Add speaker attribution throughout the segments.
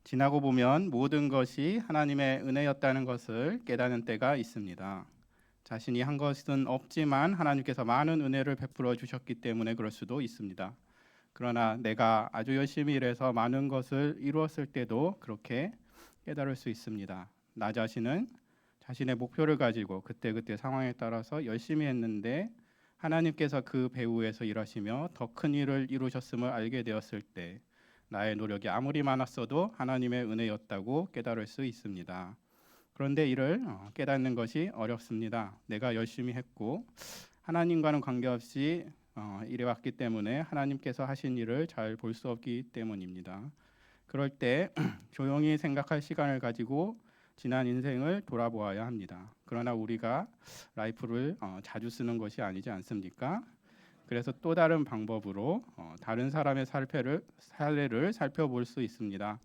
Speaker 1: 지나고 보면 모든 것이 하나님의 은혜였다는 것을 깨닫는 때가 있습니다. 자신이 한 것은 없지만 하나님께서 많은 은혜를 베풀어 주셨기 때문에 그럴 수도 있습니다. 그러나 내가 아주 열심히 일해서 많은 것을 이루었을 때도 그렇게 깨달을 수 있습니다. 나 자신은 자신의 목표를 가지고 그때그때 상황에 따라서 열심히 했는데 하나님께서 그 배후에서 일하시며 더 큰 일을 이루셨음을 알게 되었을 때 나의 노력이 아무리 많았어도 하나님의 은혜였다고 깨달을 수 있습니다. 그런데 이를 깨닫는 것이 어렵습니다. 내가 열심히 했고 하나님과는 관계없이 일해왔기 때문에 하나님께서 하신 일을 잘 볼 수 없기 때문입니다. 그럴 때 조용히 생각할 시간을 가지고 지난 인생을 돌아보아야 합니다. 그러나 우리가 라이프를 자주 쓰는 것이 아니지 않습니까? 그래서 또 다른 방법으로 다른 사람의 사례를 살펴볼 수 있습니다.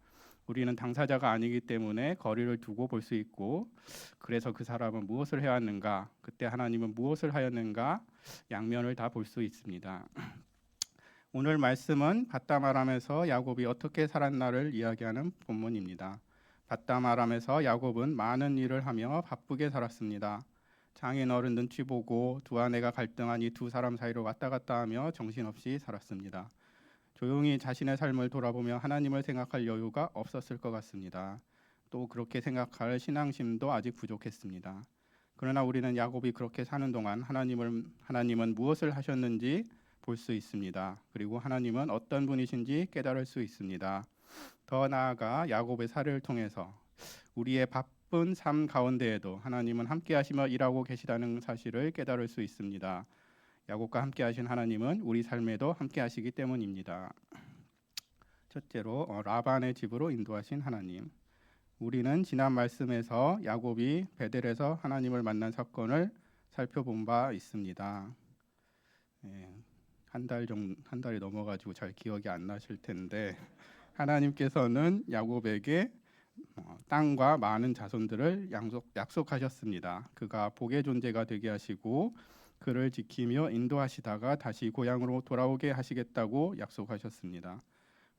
Speaker 1: 우리는 당사자가 아니기 때문에 거리를 두고 볼 수 있고, 그래서 그 사람은 무엇을 해왔는가, 그때 하나님은 무엇을 하였는가, 양면을 다 볼 수 있습니다. 오늘 말씀은 밧담아람에서 야곱이 어떻게 살았나를 이야기하는 본문입니다. 밧담아람에서 야곱은 많은 일을 하며 바쁘게 살았습니다. 장인어른 눈치 보고 두 아내가 갈등하니 두 사람 사이로 왔다 갔다 하며 정신없이 살았습니다. 조용히 자신의 삶을 돌아보며 하나님을 생각할 여유가 없었을 것 같습니다. 또 그렇게 생각할 신앙심도 아직 부족했습니다. 그러나 우리는 야곱이 그렇게 사는 동안 하나님은 무엇을 하셨는지 볼 수 있습니다. 그리고 하나님은 어떤 분이신지 깨달을 수 있습니다. 더 나아가 야곱의 사례를 통해서 우리의 바쁜 삶 가운데에도 하나님은 함께 하시며 일하고 계시다는 사실을 깨달을 수 있습니다. 야곱과 함께 하신 하나님은 우리 삶에도 함께 하시기 때문입니다. 첫째로 라반의 집으로 인도하신 하나님. 우리는 지난 말씀에서 야곱이 베델에서 하나님을 만난 사건을 살펴본 바 있습니다. 한 달이 넘어가지고 잘 기억이 안 나실 텐데 하나님께서는 야곱에게 땅과 많은 자손들을 약속하셨습니다. 그가 복의 존재가 되게 하시고 그를 지키며 인도하시다가 다시 고향으로 돌아오게 하시겠다고 약속하셨습니다.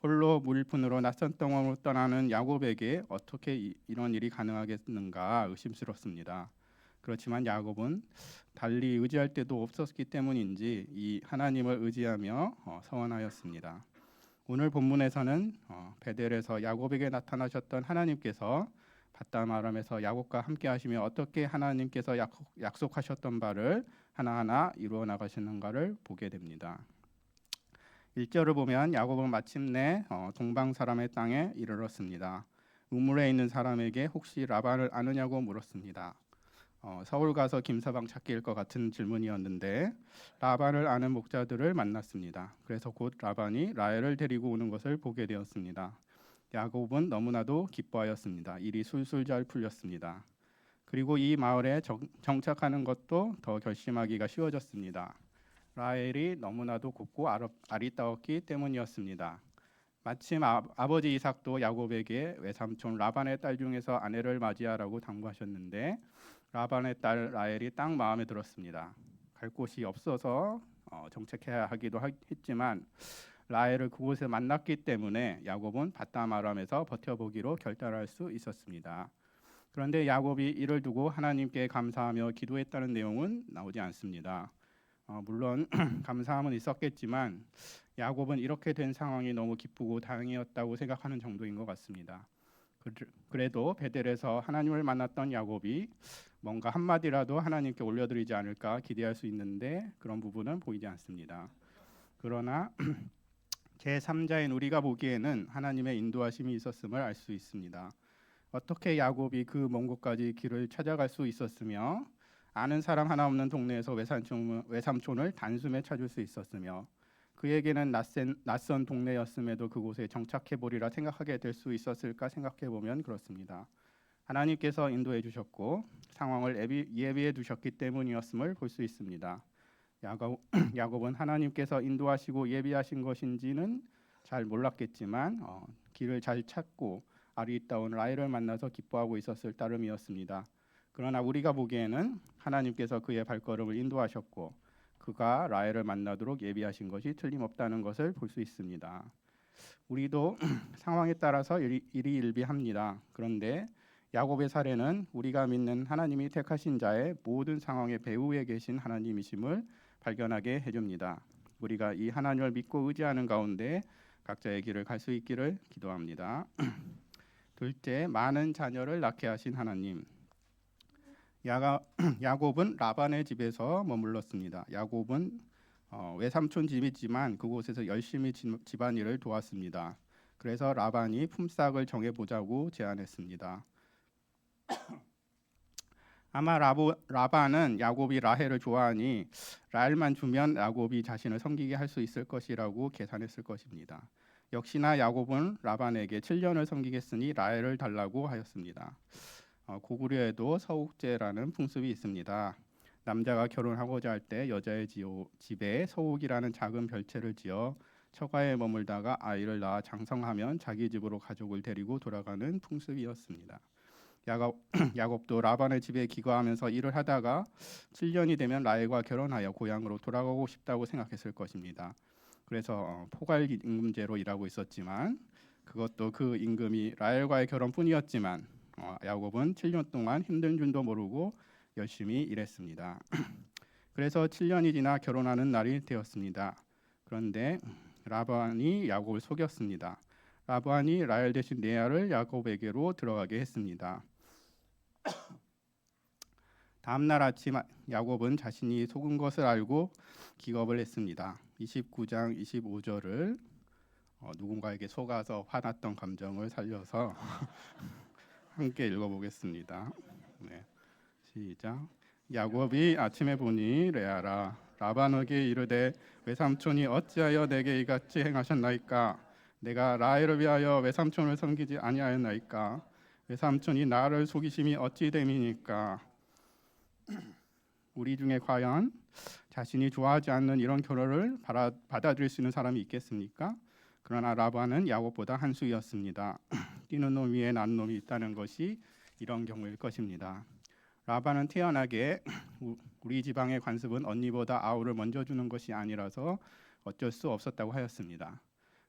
Speaker 1: 홀로 무일푼으로 낯선 땅으로 떠나는 야곱에게 어떻게 이런 일이 가능하겠는가 의심스럽습니다. 그렇지만 야곱은 달리 의지할 데도 없었기 때문인지 이 하나님을 의지하며 서원하였습니다. 오늘 본문에서는 베델에서 야곱에게 나타나셨던 하나님께서 밧담아람에서 야곱과 함께 하시며 어떻게 하나님께서 약속하셨던 바를 하나하나 이루어 나가시는가를 보게 됩니다. 1절을 보면 야곱은 마침내 동방 사람의 땅에 이르렀습니다. 우물에 있는 사람에게 혹시 라반을 아느냐고 물었습니다. 서울 가서 김서방 찾기일 것 같은 질문이었는데 라반을 아는 목자들을 만났습니다. 그래서 곧 라반이 라헬을 데리고 오는 것을 보게 되었습니다. 야곱은 너무나도 기뻐하였습니다. 일이 술술 잘 풀렸습니다. 그리고 이 마을에 정착하는 것도 더 결심하기가 쉬워졌습니다. 라헬이 너무나도 곱고 아리따웠기 때문이었습니다. 마침 아버지 이삭도 야곱에게 외삼촌 라반의 딸 중에서 아내를 맞이하라고 당부하셨는데 라반의 딸 라헬이 딱 마음에 들었습니다. 갈 곳이 없어서 정착해야 하기도 했지만 라헬을 그곳에 만났기 때문에 야곱은 밧담아람에서 버텨보기로 결단할 수 있었습니다. 그런데 야곱이 이를 두고 하나님께 감사하며 기도했다는 내용은 나오지 않습니다. 물론 감사함은 있었겠지만 야곱은 이렇게 된 상황이 너무 기쁘고 다행이었다고 생각하는 정도인 것 같습니다. 그래도 베델에서 하나님을 만났던 야곱이 뭔가 한마디라도 하나님께 올려드리지 않을까 기대할 수 있는데 그런 부분은 보이지 않습니다. 그러나 제3자인 우리가 보기에는 하나님의 인도하심이 있었음을 알 수 있습니다. 어떻게 야곱이 그 먼 곳까지 길을 찾아갈 수 있었으며 아는 사람 하나 없는 동네에서 외삼촌을 단숨에 찾을 수 있었으며 그에게는 낯선 동네였음에도 그곳에 정착해보리라 생각하게 될 수 있었을까 생각해보면 그렇습니다. 하나님께서 인도해 주셨고 상황을 예비해 두셨기 때문이었음을 볼 수 있습니다. 야곱은 하나님께서 인도하시고 예비하신 것인지는 잘 몰랐겠지만 길을 잘 찾고 아리따운 라헬을 만나서 기뻐하고 있었을 따름이었습니다. 그러나 우리가 보기에는 하나님께서 그의 발걸음을 인도하셨고 그가 라헬을 만나도록 예비하신 것이 틀림없다는 것을 볼 수 있습니다. 우리도 상황에 따라서 일희일비합니다. 그런데 야곱의 사례는 우리가 믿는 하나님이 택하신 자의 모든 상황의 배후에 계신 하나님이심을 발견하게 해줍니다. 우리가 이 하나님을 믿고 의지하는 가운데 각자의 길을 갈 수 있기를 기도합니다. 둘째, 많은 자녀를 낳게 하신 하나님. 야곱은 라반의 집에서 머물렀습니다. 야곱은 외삼촌 집이지만 그곳에서 열심히 집안일을 도왔습니다. 그래서 라반이 품삯을 정해보자고 제안했습니다. 아마 라반은 야곱이 라헬을 좋아하니 라헬만 주면 야곱이 자신을 섬기게 할 수 있을 것이라고 계산했을 것입니다. 역시나 야곱은 라반에게 7년을 섬기겠으니 라헬을 달라고 하였습니다. 고구려에도 서욱제라는 풍습이 있습니다. 남자가 결혼하고자 할 때 여자의 집에 서욱이라는 작은 별채를 지어 처가에 머물다가 아이를 낳아 장성하면 자기 집으로 가족을 데리고 돌아가는 풍습이었습니다. 야곱도 라반의 집에 기거하면서 일을 하다가 7년이 되면 라헬과 결혼하여 고향으로 돌아가고 싶다고 생각했을 것입니다. 그래서 포괄 임금제로 일하고 있었지만 그것도 그 임금이 라헬과의 결혼뿐이었지만 야곱은 7년 동안 힘든 줄도 모르고 열심히 일했습니다. 그래서 7년이 지나 결혼하는 날이 되었습니다. 그런데 라반이 야곱을 속였습니다. 라반이 라헬 대신 레아를 야곱에게로 들어가게 했습니다. 다음 날 아침 야곱은 자신이 속은 것을 알고 기겁을 했습니다. 29장 25절을 누군가에게 속아서 화났던 감정을 살려서 함께 읽어보겠습니다. 네, 시작. 야곱이 아침에 보니 레아라 라반에게 이르되 외삼촌이 어찌하여 내게 이같이 행하셨나이까? 내가 라헬을 위하여 외삼촌을 섬기지 아니하였나이까? 외삼촌이 나를 속이심이 어찌 됨이니까? 우리 중에 과연 자신이 좋아하지 않는 이런 결혼을 받아들일 수 있는 사람이 있겠습니까? 그러나 라반은 야곱보다 한 수였습니다. 뛰는 놈 위에 난 놈이 있다는 것이 이런 경우일 것입니다. 라반은 태연하게 우리 지방의 관습은 언니보다 아우를 먼저 주는 것이 아니라서 어쩔 수 없었다고 하였습니다.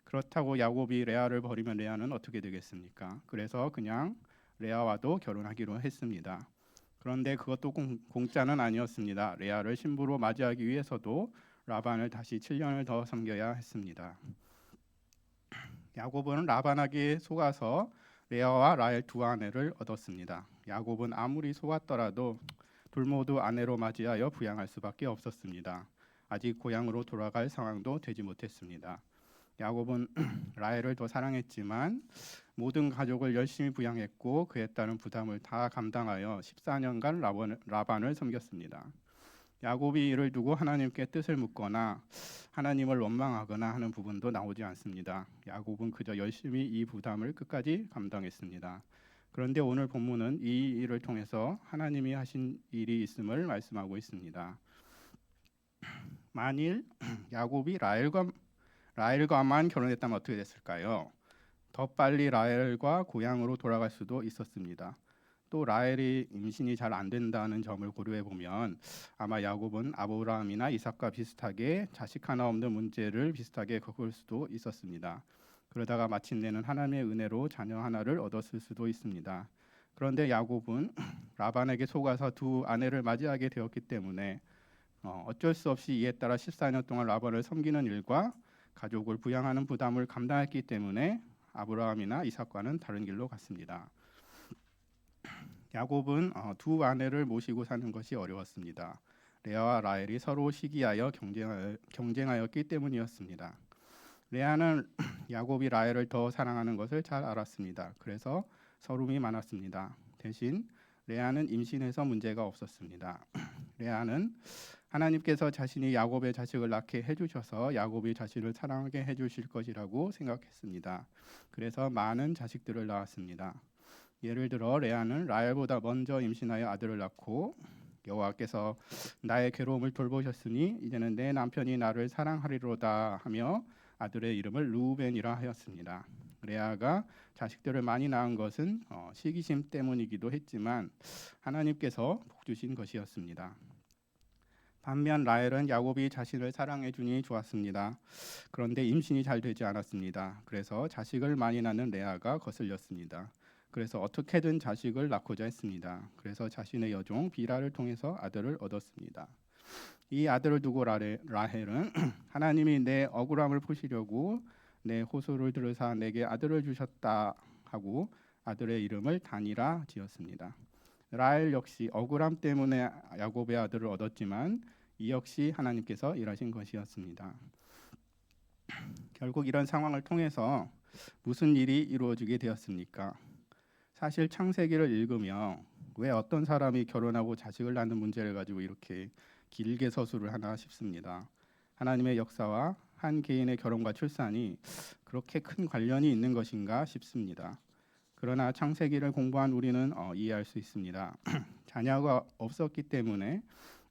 Speaker 1: 그렇다고 야곱이 레아를 버리면 레아는 어떻게 되겠습니까? 그래서 그냥 레아와도 결혼하기로 했습니다. 그런데 그것도 공짜는 아니었습니다. 레아를 신부로 맞이하기 위해서도 라반을 다시 7년을 더 섬겨야 했습니다. 야곱은 라반에게 속아서 레아와 라헬 두 아내를 얻었습니다. 야곱은 아무리 속았더라도 둘 모두 아내로 맞이하여 부양할 수밖에 없었습니다. 아직 고향으로 돌아갈 상황도 되지 못했습니다. 야곱은 라헬을 더 사랑했지만 모든 가족을 열심히 부양했고 그에 따른 부담을 다 감당하여 14년간 라반을 섬겼습니다. 야곱이 이를 두고 하나님께 뜻을 묻거나 하나님을 원망하거나 하는 부분도 나오지 않습니다. 야곱은 그저 열심히 이 부담을 끝까지 감당했습니다. 그런데 오늘 본문은 이 일을 통해서 하나님이 하신 일이 있음을 말씀하고 있습니다. 만일 야곱이 라헬과만 결혼했다면 어떻게 됐을까요? 더 빨리 라헬과 고향으로 돌아갈 수도 있었습니다. 또 라헬이 임신이 잘 안 된다는 점을 고려해 보면 아마 야곱은 아브라함이나 이삭과 비슷하게 자식 하나 없는 문제를 비슷하게 겪을 수도 있었습니다. 그러다가 마침내는 하나님의 은혜로 자녀 하나를 얻었을 수도 있습니다. 그런데 야곱은 라반에게 속아서 두 아내를 맞이하게 되었기 때문에 어쩔 수 없이 이에 따라 14년 동안 라반을 섬기는 일과 가족을 부양하는 부담을 감당했기 때문에 아브라함이나 이삭과는 다른 길로 갔습니다. 야곱은 두 아내를 모시고 사는 것이 어려웠습니다. 레아와 라헬이 서로 시기하여 경쟁하였기 때문이었습니다. 레아는 야곱이 라헬을 더 사랑하는 것을 잘 알았습니다. 그래서 서름이 많았습니다. 대신 레아는 임신해서 문제가 없었습니다. 레아는 하나님께서 자신이 야곱의 자식을 낳게 해주셔서 야곱이 자신을 사랑하게 해주실 것이라고 생각했습니다. 그래서 많은 자식들을 낳았습니다. 예를 들어 레아는 라헬보다 먼저 임신하여 아들을 낳고 여호와께서 나의 괴로움을 돌보셨으니 이제는 내 남편이 나를 사랑하리로다 하며 아들의 이름을 르우벤이라 하였습니다. 레아가 자식들을 많이 낳은 것은 시기심 때문이기도 했지만 하나님께서 복 주신 것이었습니다. 반면 라헬은 야곱이 자신을 사랑해 주니 좋았습니다. 그런데 임신이 잘 되지 않았습니다. 그래서 자식을 많이 낳는 레아가 거슬렸습니다. 그래서 어떻게든 자식을 낳고자 했습니다. 그래서 자신의 여종 비라를 통해서 아들을 얻었습니다. 이 아들을 두고 라헬은 하나님이 내 억울함을 푸시려고 내 호소를 들으사 내게 아들을 주셨다 하고 아들의 이름을 단이라 지었습니다. 라헬 역시 억울함 때문에 야곱의 아들을 얻었지만 이 역시 하나님께서 일하신 것이었습니다. 결국 이런 상황을 통해서 무슨 일이 이루어지게 되었습니까? 사실 창세기를 읽으며 왜 어떤 사람이 결혼하고 자식을 낳는 문제를 가지고 이렇게 길게 서술을 하나 싶습니다. 하나님의 역사와 한 개인의 결혼과 출산이 그렇게 큰 관련이 있는 것인가 싶습니다. 그러나 창세기를 공부한 우리는 이해할 수 있습니다. 자녀가 없었기 때문에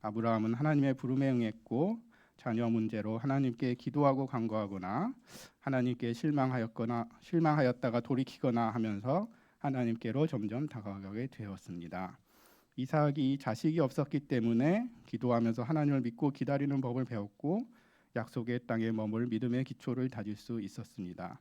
Speaker 1: 아브라함은 하나님의 부름에 응했고 자녀 문제로 하나님께 기도하고 간구하거나 하나님께 실망하였다가 돌이키거나 하면서 하나님께로 점점 다가가게 되었습니다. 이삭이 자식이 없었기 때문에 기도하면서 하나님을 믿고 기다리는 법을 배웠고 약속의 땅에 머물 믿음의 기초를 다질 수 있었습니다.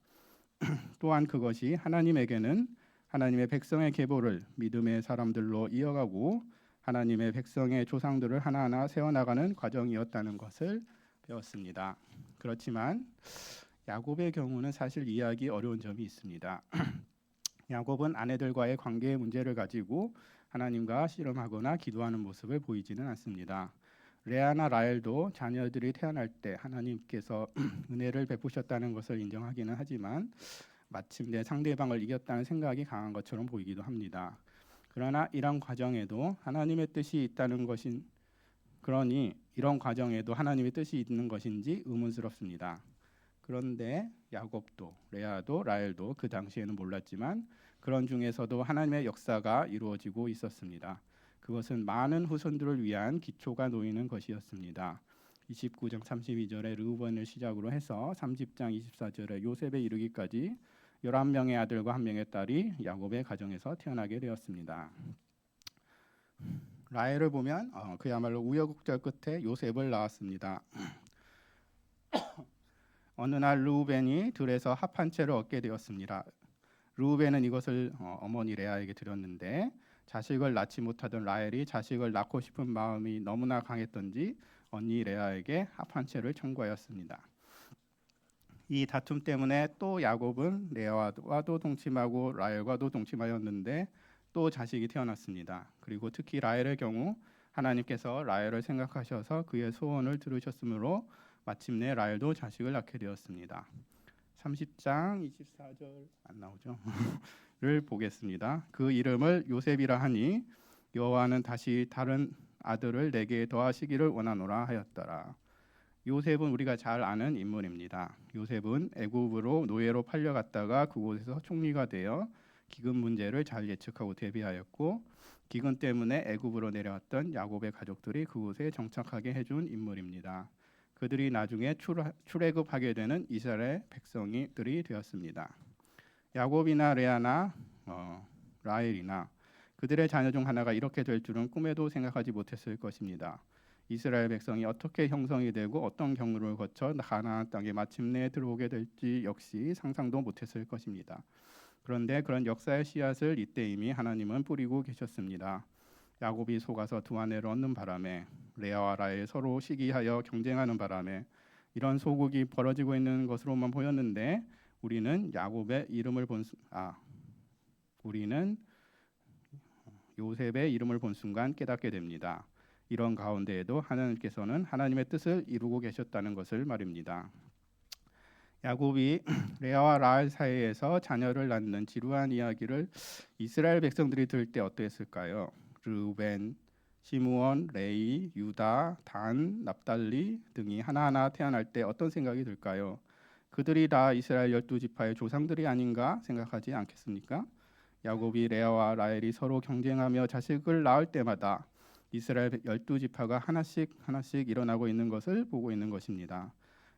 Speaker 1: 또한 그것이 하나님에게는 하나님의 백성의 계보를 믿음의 사람들로 이어가고 하나님의 백성의 조상들을 하나하나 세워나가는 과정이었다는 것을 배웠습니다. 그렇지만 야곱의 경우는 사실 이해하기 어려운 점이 있습니다. 야곱은 아내들과의 관계의 문제를 가지고 하나님과 씨름하거나 기도하는 모습을 보이지는 않습니다. 레아나 라헬도 자녀들이 태어날 때 하나님께서 은혜를 베푸셨다는 것을 인정하기는 하지만 마침내 상대방을 이겼다는 생각이 강한 것처럼 보이기도 합니다. 그러나 이런 과정에도 하나님의 뜻이 있다는 것인 그러니 이런 과정에도 하나님의 뜻이 있는 것인지 의문스럽습니다. 그런데 야곱도 레아도 라헬도 그 당시에는 몰랐지만 그런 중에서도 하나님의 역사가 이루어지고 있었습니다. 그것은 많은 후손들을 위한 기초가 놓이는 것이었습니다. 29장 32절에 르우벤을 시작으로 해서 30장 24절에 요셉에 이르기까지 11명의 아들과 1명의 딸이 야곱의 가정에서 태어나게 되었습니다. 라헬을 보면 그야말로 우여곡절 끝에 요셉을 낳았습니다. 어느 날 르우벤이 들에서 합 한 채를 얻게 되었습니다. 르우벤은 이것을 어머니 레아에게 드렸는데 자식을 낳지 못하던 라헬이 자식을 낳고 싶은 마음이 너무나 강했던지 언니 레아에게 합 한 채를 청구하였습니다. 이 다툼 때문에 또 야곱은 레아와도 동침하고 라헬과도 동침하였는데 또 자식이 태어났습니다. 그리고 특히 라헬의 경우 하나님께서 라헬을 생각하셔서 그의 소원을 들으셨으므로 마침내 라헬도 자식을 낳게 되었습니다. 30장 24절 안 나오죠? 를 보겠습니다. 그 이름을 요셉이라 하니 여호와는 다시 다른 아들을 내게 더하시기를 원하노라 하였더라. 요셉은 우리가 잘 아는 인물입니다. 요셉은 애굽으로 노예로 팔려갔다가 그곳에서 총리가 되어 기근 문제를 잘 예측하고 대비하였고 기근 때문에 애굽으로 내려왔던 야곱의 가족들이 그곳에 정착하게 해준 인물입니다. 그들이 나중에 출애굽하게 되는 이스라엘 백성들이 되었습니다. 야곱이나 레아나 라헬이나 그들의 자녀 중 하나가 이렇게 될 줄은 꿈에도 생각하지 못했을 것입니다. 이스라엘 백성이 어떻게 형성이 되고 어떤 경로를 거쳐 가나안 땅에 마침내 들어오게 될지 역시 상상도 못했을 것입니다. 그런데 그런 역사의 씨앗을 이때 이미 하나님은 뿌리고 계셨습니다. 야곱이 속아서 두 아내를 얻는 바람에 레아와 라헬 서로 시기하여 경쟁하는 바람에 이런 소국이 벌어지고 있는 것으로만 보였는데 우리는 우리는 요셉의 이름을 본 순간 깨닫게 됩니다. 이런 가운데에도 하나님께서는 하나님의 뜻을 이루고 계셨다는 것을 말입니다. 야곱이 레아와 라헬 사이에서 자녀를 낳는 지루한 이야기를 이스라엘 백성들이 들을 때 어떠했을까요? 르우벤, 시므온, 레위, 유다, 단, 납달리 등이 하나하나 태어날 때 어떤 생각이 들까요? 그들이 다 이스라엘 12지파의 조상들이 아닌가 생각하지 않겠습니까? 야곱이 레아와 라헬이 서로 경쟁하며 자식을 낳을 때마다 이스라엘 12지파가 하나씩 일어나고 있는 것을 보고 있는 것입니다.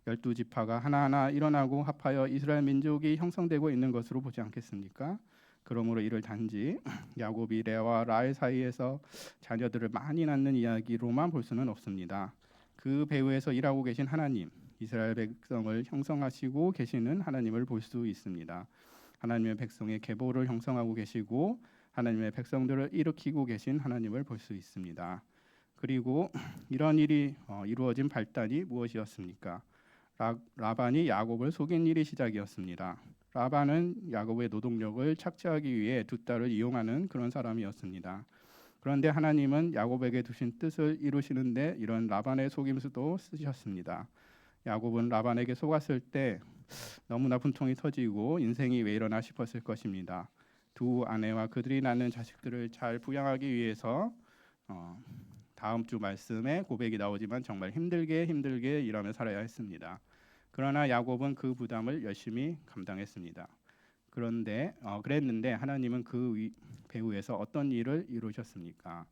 Speaker 1: 12지파가 하나하나 일어나고 합하여 이스라엘 민족이 형성되고 있는 것으로 보지 않겠습니까? 그러므로 이를 단지 야곱이 레아와 라헬 사이에서 자녀들을 많이 낳는 이야기로만 볼 수는 없습니다. 그 배후에서 일하고 계신 하나님, 이스라엘 백성을 형성하시고 계시는 하나님을 볼 수 있습니다. 하나님의 백성의 계보를 형성하고 계시고 하나님의 백성들을 일으키고 계신 하나님을 볼 수 있습니다. 그리고 이런 일이 이루어진 발단이 무엇이었습니까? 라반이 야곱을 속인 일이 시작이었습니다. 라반은 야곱의 노동력을 착취하기 위해 두 딸을 이용하는 그런 사람이었습니다. 그런데 하나님은 야곱에게 두신 뜻을 이루시는데 이런 라반의 속임수도 쓰셨습니다. 야곱은 라반에게 속았을 때 너무나 분통이 터지고 인생이 왜 이러나 싶었을 것입니다. 두 아내와 그들이 낳는 자식들을 잘 부양하기 위해서 다음 주 말씀에 고백이 나오지만 정말 힘들게 일하며 살아야 했습니다. 그러나 야곱은 그 부담을 열심히 감당했습니다. 그랬는데 하나님은 그 배후에서 어떤 일을 이루셨습니까?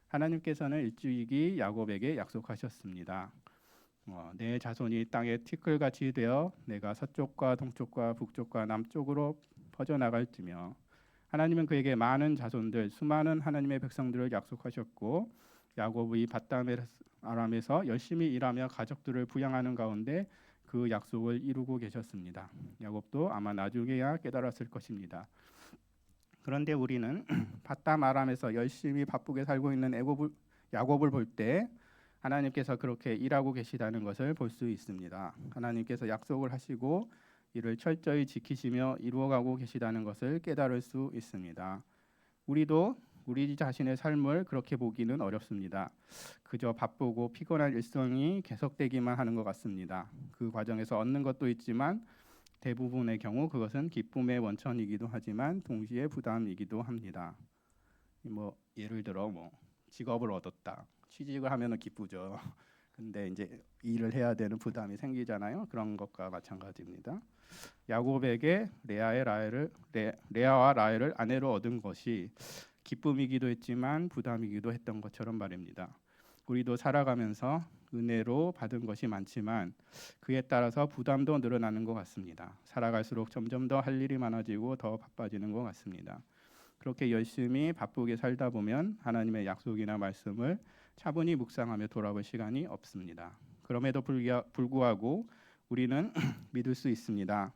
Speaker 1: 하나님께서는 일찍이 야곱에게 약속하셨습니다. 내 자손이 땅에 티끌같이 되어 내가 서쪽과 동쪽과 북쪽과 남쪽으로 퍼져나갈지며 하나님은 그에게 많은 자손들, 수많은 하나님의 백성들을 약속하셨고 야곱이 밧담 아람에서 열심히 일하며 가족들을 부양하는 가운데 그 약속을 이루고 계셨습니다. 야곱도 아마 나중에야 깨달았을 것입니다. 그런데 우리는 밧담 아람에서 열심히 바쁘게 살고 있는 야곱을 볼 때 하나님께서 그렇게 일하고 계시다는 것을 볼 수 있습니다. 하나님께서 약속을 하시고 이를 철저히 지키시며 이루어가고 계시다는 것을 깨달을 수 있습니다. 우리도 우리 자신의 삶을 그렇게 보기는 어렵습니다. 그저 바쁘고 피곤한 일상이 계속되기만 하는 것 같습니다. 그 과정에서 얻는 것도 있지만 대부분의 경우 그것은 기쁨의 원천이기도 하지만 동시에 부담이기도 합니다. 예를 들어 직업을 얻었다. 취직을 하면은 기쁘죠. 근데 이제 일을 해야 되는 부담이 생기잖아요. 그런 것과 마찬가지입니다. 야곱에게 레아와 라헬을 아내로 얻은 것이 기쁨이기도 했지만 부담이기도 했던 것처럼 말입니다. 우리도 살아가면서 은혜로 받은 것이 많지만 그에 따라서 부담도 늘어나는 것 같습니다. 살아갈수록 점점 더 할 일이 많아지고 더 바빠지는 것 같습니다. 그렇게 열심히 바쁘게 살다 보면 하나님의 약속이나 말씀을 차분히 묵상하며 돌아볼 시간이 없습니다. 그럼에도 불구하고 우리는 믿을 수 있습니다.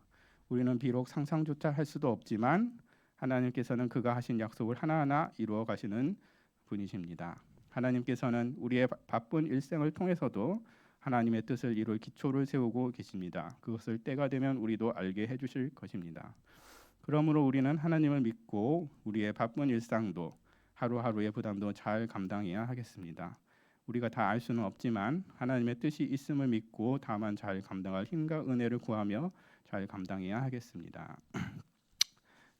Speaker 1: 우리는 비록 상상조차 할 수도 없지만 하나님께서는 그가 하신 약속을 하나하나 이루어 가시는 분이십니다. 하나님께서는 우리의 바쁜 일생을 통해서도 하나님의 뜻을 이룰 기초를 세우고 계십니다. 그것을 때가 되면 우리도 알게 해주실 것입니다. 그러므로 우리는 하나님을 믿고 우리의 바쁜 일상도 하루하루의 부담도 잘 감당해야 하겠습니다. 우리가 다 알 수는 없지만 하나님의 뜻이 있음을 믿고 다만 잘 감당할 힘과 은혜를 구하며 잘 감당해야 하겠습니다.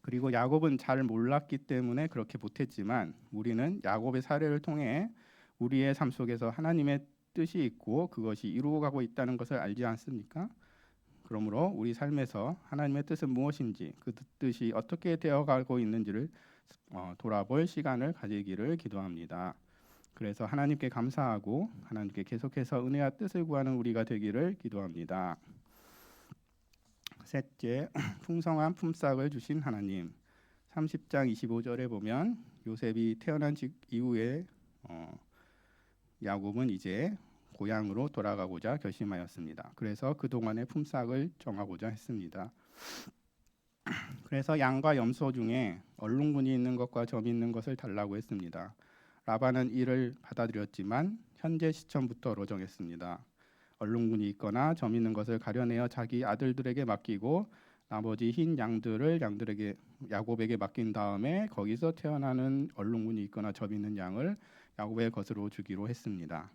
Speaker 1: 그리고 야곱은 잘 몰랐기 때문에 그렇게 못했지만 우리는 야곱의 사례를 통해 우리의 삶 속에서 하나님의 뜻이 있고 그것이 이루어가고 있다는 것을 알지 않습니까? 그러므로 우리 삶에서 하나님의 뜻은 무엇인지 그 뜻이 어떻게 되어가고 있는지를 돌아볼 시간을 가지기를 기도합니다. 그래서 하나님께 감사하고 하나님께 계속해서 은혜와 뜻을 구하는 우리가 되기를 기도합니다. 셋째, 풍성한 품삯을 주신 하나님. 30장 25절에 보면 요셉이 태어난 이후에 야곱은 이제 고향으로 돌아가고자 결심하였습니다. 그래서 그동안의 품삯을 정하고자 했습니다. 그래서 양과 염소 중에 얼룩무늬 있는 것과 점 있는 것을 달라고 했습니다. 라반은 이를 받아들였지만 현재 시점부터로 정했습니다. 얼룩무늬 있거나 점 있는 것을 가려내어 자기 아들들에게 맡기고 나머지 흰 양들을 야곱에게 맡긴 다음에 거기서 태어나는 얼룩무늬 있거나 점 있는 양을 야곱의 것으로 주기로 했습니다.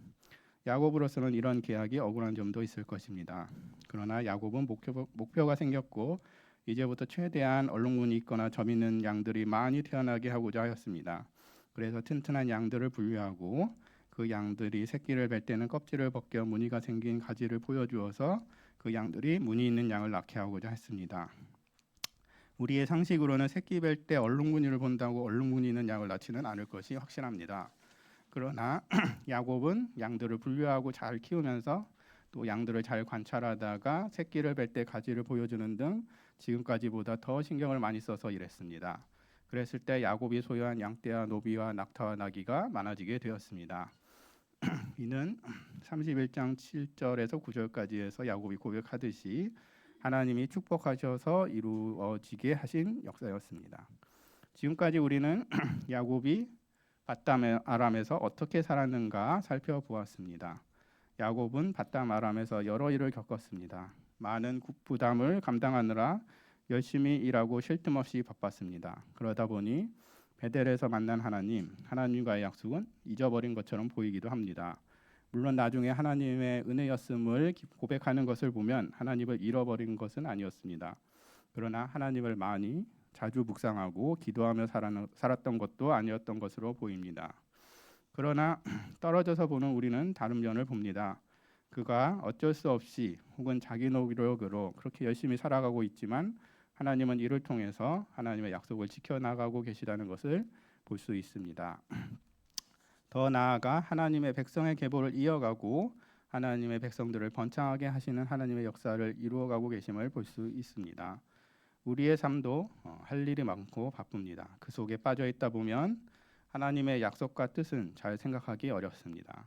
Speaker 1: 야곱으로서는 이런 계약이 억울한 점도 있을 것입니다. 그러나 야곱은 목표가 생겼고 이제부터 최대한 얼룩무늬 있거나 점 있는 양들이 많이 태어나게 하고자 하였습니다. 그래서 튼튼한 양들을 분류하고 그 양들이 새끼를 뵐 때는 껍질을 벗겨 무늬가 생긴 가지를 보여주어서 그 양들이 무늬 있는 양을 낳게 하고자 했습니다. 우리의 상식으로는 새끼 뵐 때 얼룩무늬를 본다고 얼룩무늬 있는 양을 낳지는 않을 것이 확실합니다. 그러나 야곱은 양들을 분류하고 잘 키우면서 또 양들을 잘 관찰하다가 새끼를 뵐 때 가지를 보여주는 등 지금까지보다 더 신경을 많이 써서 일했습니다. 그랬을 때 야곱이 소유한 양떼와 노비와 낙타와 나귀가 많아지게 되었습니다. 이는 31장 7절에서 9절까지에서 야곱이 고백하듯이 하나님이 축복하셔서 이루어지게 하신 역사였습니다. 지금까지 우리는 야곱이 밧담 아람에서 어떻게 살았는가 살펴보았습니다. 야곱은 밧담 아람에서 여러 일을 겪었습니다. 많은 부담을 감당하느라 열심히 일하고 쉴 틈 없이 바빴습니다. 그러다 보니 베델에서 만난 하나님과의 약속은 잊어버린 것처럼 보이기도 합니다. 물론 나중에 하나님의 은혜였음을 고백하는 것을 보면 하나님을 잃어버린 것은 아니었습니다. 그러나 하나님을 많이 자주 묵상하고 기도하며 살았던 것도 아니었던 것으로 보입니다. 그러나 떨어져서 보는 우리는 다른 면을 봅니다. 그가 어쩔 수 없이 혹은 자기 노력으로 그렇게 열심히 살아가고 있지만 하나님은 이를 통해서 하나님의 약속을 지켜나가고 계시다는 것을 볼 수 있습니다. 더 나아가 하나님의 백성의 계보를 이어가고 하나님의 백성들을 번창하게 하시는 하나님의 역사를 이루어가고 계심을 볼 수 있습니다. 우리의 삶도 할 일이 많고 바쁩니다. 그 속에 빠져 있다 보면 하나님의 약속과 뜻은 잘 생각하기 어렵습니다.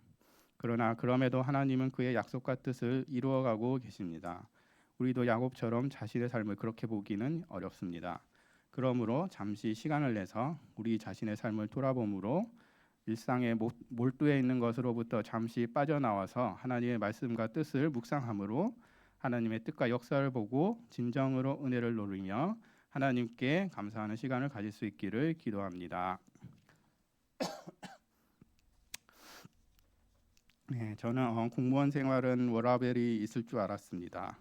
Speaker 1: 그러나 그럼에도 하나님은 그의 약속과 뜻을 이루어가고 계십니다. 우리도 야곱처럼 자신의 삶을 그렇게 보기는 어렵습니다. 그러므로 잠시 시간을 내서 우리 자신의 삶을 돌아봄으로 일상에 몰두해 있는 것으로부터 잠시 빠져나와서 하나님의 말씀과 뜻을 묵상함으로 하나님의 뜻과 역사를 보고 진정으로 은혜를 누리며 하나님께 감사하는 시간을 가질 수 있기를 기도합니다. 네, 저는 공무원 생활은 워라밸이 있을 줄 알았습니다.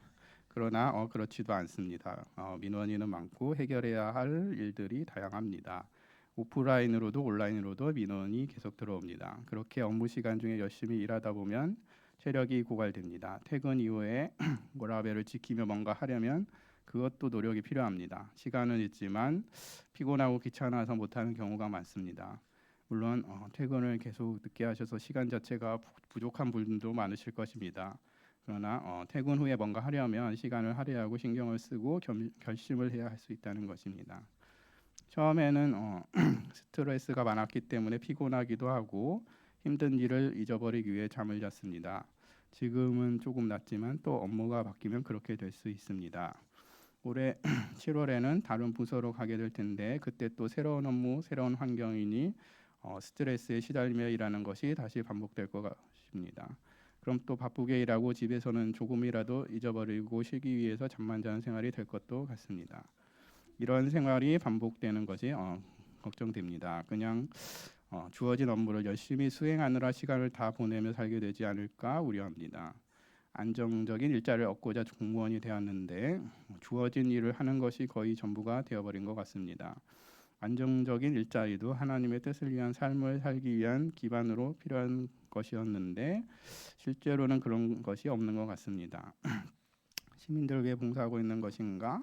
Speaker 1: 그러나 그렇지도 않습니다. 민원인은 많고 해결해야 할 일들이 다양합니다. 오프라인으로도 온라인으로도 민원이 계속 들어옵니다. 그렇게 업무 시간 중에 열심히 일하다 보면 체력이 고갈됩니다. 퇴근 이후에 워라밸을 지키며 뭔가 하려면 그것도 노력이 필요합니다. 시간은 있지만 피곤하고 귀찮아서 못하는 경우가 많습니다. 물론 퇴근을 계속 늦게 하셔서 시간 자체가 부족한 분들도 많으실 것입니다. 그러나 퇴근 후에 뭔가 하려면 시간을 할애하고 신경을 쓰고 결심을 해야 할 수 있다는 것입니다. 처음에는 스트레스가 많았기 때문에 피곤하기도 하고 힘든 일을 잊어버리기 위해 잠을 잤습니다. 지금은 조금 낫지만 또 업무가 바뀌면 그렇게 될 수 있습니다. 올해 7월에는 다른 부서로 가게 될 텐데 그때 또 새로운 업무, 새로운 환경이니 스트레스에 시달리며 일하는 것이 다시 반복될 것 같습니다. 그럼 또 바쁘게 일하고 집에서는 조금이라도 잊어버리고 쉬기 위해서 잠만 자는 생활이 될 것도 같습니다. 이런 생활이 반복되는 것이 걱정됩니다. 그냥 주어진 업무를 열심히 수행하느라 시간을 다 보내며 살게 되지 않을까 우려합니다. 안정적인 일자리를 얻고자 공무원이 되었는데 주어진 일을 하는 것이 거의 전부가 되어버린 것 같습니다. 안정적인 일자리도 하나님의 뜻을 위한 삶을 살기 위한 기반으로 필요한 것이었는데 실제로는 그런 것이 없는 것 같습니다. 시민들을 위해 봉사하고 있는 것인가?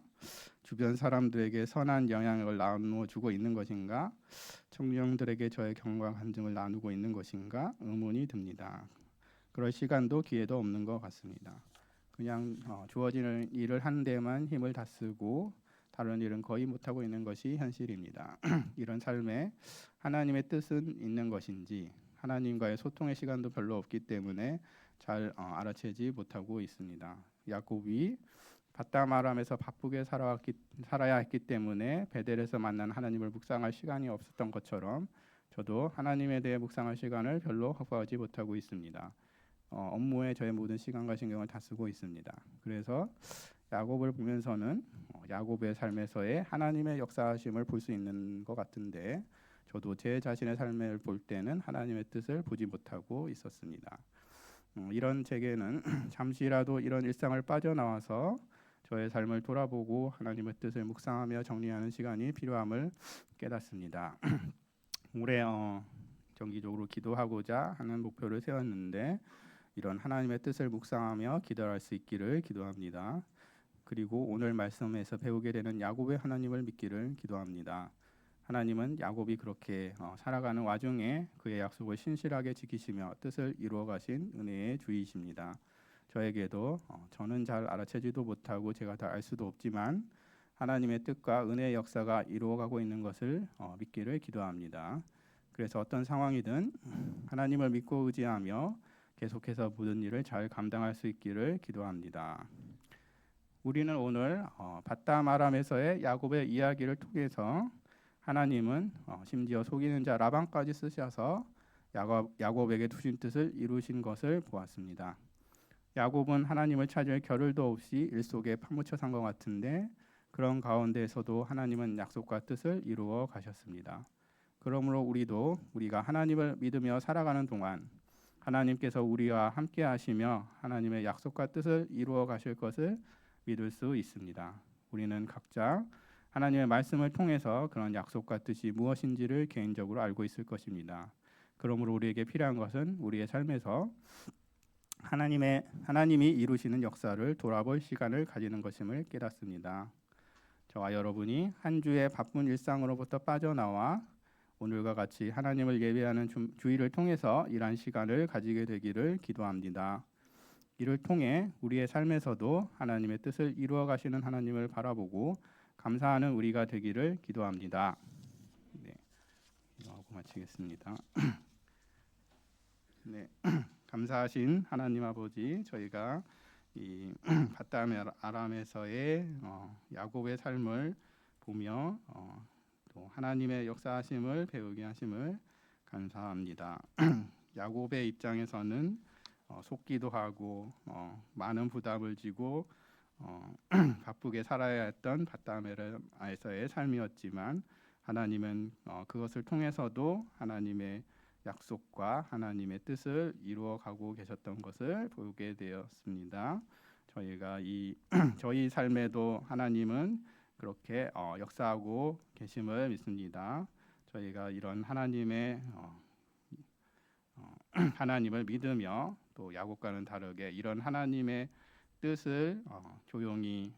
Speaker 1: 주변 사람들에게 선한 영향을 나누어주고 있는 것인가? 청년들에게 저의 경과 간증을 나누고 있는 것인가? 의문이 듭니다. 그럴 시간도 기회도 없는 것 같습니다. 그냥 주어지는 일을 한 데만 힘을 다 쓰고 다른 일은 거의 못하고 있는 것이 현실입니다. 이런 삶에 하나님의 뜻은 있는 것인지 하나님과의 소통의 시간도 별로 없기 때문에 잘 알아채지 못하고 있습니다. 야곱이 밧담 아람에서 바쁘게 살아야 했기 때문에 베델에서 만난 하나님을 묵상할 시간이 없었던 것처럼 저도 하나님에 대해 묵상할 시간을 별로 확보하지 못하고 있습니다. 업무에 저의 모든 시간과 신경을 다 쓰고 있습니다. 그래서 야곱을 보면서는 야곱의 삶에서의 하나님의 역사하심을 볼 수 있는 것 같은데 저도 제 자신의 삶을 볼 때는 하나님의 뜻을 보지 못하고 있었습니다. 이런 제게는 잠시라도 이런 일상을 빠져나와서 저의 삶을 돌아보고 하나님의 뜻을 묵상하며 정리하는 시간이 필요함을 깨닫습니다. 올해 정기적으로 기도하고자 하는 목표를 세웠는데 이런 하나님의 뜻을 묵상하며 기도할 수 있기를 기도합니다. 그리고 오늘 말씀에서 배우게 되는 야곱의 하나님을 믿기를 기도합니다. 하나님은 야곱이 그렇게 살아가는 와중에 그의 약속을 신실하게 지키시며 뜻을 이루어 가신 은혜의 주이십니다. 저에게도 저는 잘 알아채지도 못하고 제가 다 알 수도 없지만 하나님의 뜻과 은혜의 역사가 이루어가고 있는 것을 믿기를 기도합니다. 그래서 어떤 상황이든 하나님을 믿고 의지하며 계속해서 모든 일을 잘 감당할 수 있기를 기도합니다. 우리는 오늘 밧담 아람에서의 야곱의 이야기를 통해서 하나님은 심지어 속이는 자 라반까지 쓰셔서 야곱에게 두신 뜻을 이루신 것을 보았습니다. 야곱은 하나님을 찾을 겨를도 없이 일 속에 파묻혀 산 것 같은데 그런 가운데에서도 하나님은 약속과 뜻을 이루어 가셨습니다. 그러므로 우리가 하나님을 믿으며 살아가는 동안 하나님께서 우리와 함께 하시며 하나님의 약속과 뜻을 이루어 가실 것을 믿을 수 있습니다. 우리는 각자 하나님의 말씀을 통해서 그런 약속과 뜻이 무엇인지를 개인적으로 알고 있을 것입니다. 그러므로 우리에게 필요한 것은 우리의 삶에서 하나님이 이루시는 역사를 돌아볼 시간을 가지는 것임을 깨닫습니다. 저와 여러분이 한 주의 바쁜 일상으로부터 빠져나와 오늘과 같이 하나님을 예배하는 주일을 통해서 이러한 시간을 가지게 되기를 기도합니다. 이를 통해 우리의 삶에서도 하나님의 뜻을 이루어 가시는 하나님을 바라보고 감사하는 우리가 되기를 기도합니다. 네, 기도하고 마치겠습니다. 네, 감사하신 하나님 아버지, 저희가 이 밧담 아람에서의 야곱의 삶을 보며 또 하나님의 역사하심을 배우게 하심을 감사합니다. 야곱의 입장에서는 속기도 하고 많은 부담을 지고 바쁘게 살아야 했던 밧담에서의 삶이었지만 하나님은 그것을 통해서도 하나님의 약속과 하나님의 뜻을 이루어가고 계셨던 것을 보게 되었습니다. 저희가 저희 삶에도 하나님은 그렇게 역사하고 계심을 믿습니다. 저희가 이런 하나님을 믿으며 또 야곱과는 다르게 이런 하나님의 뜻을 조용히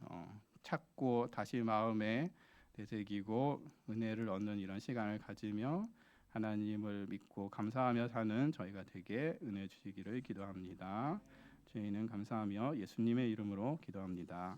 Speaker 1: 찾고 다시 마음에 되새기고 은혜를 얻는 이런 시간을 가지며 하나님을 믿고 감사하며 사는 저희가 되게 은혜 주시기를 기도합니다. 저희는 감사하며 예수님의 이름으로 기도합니다.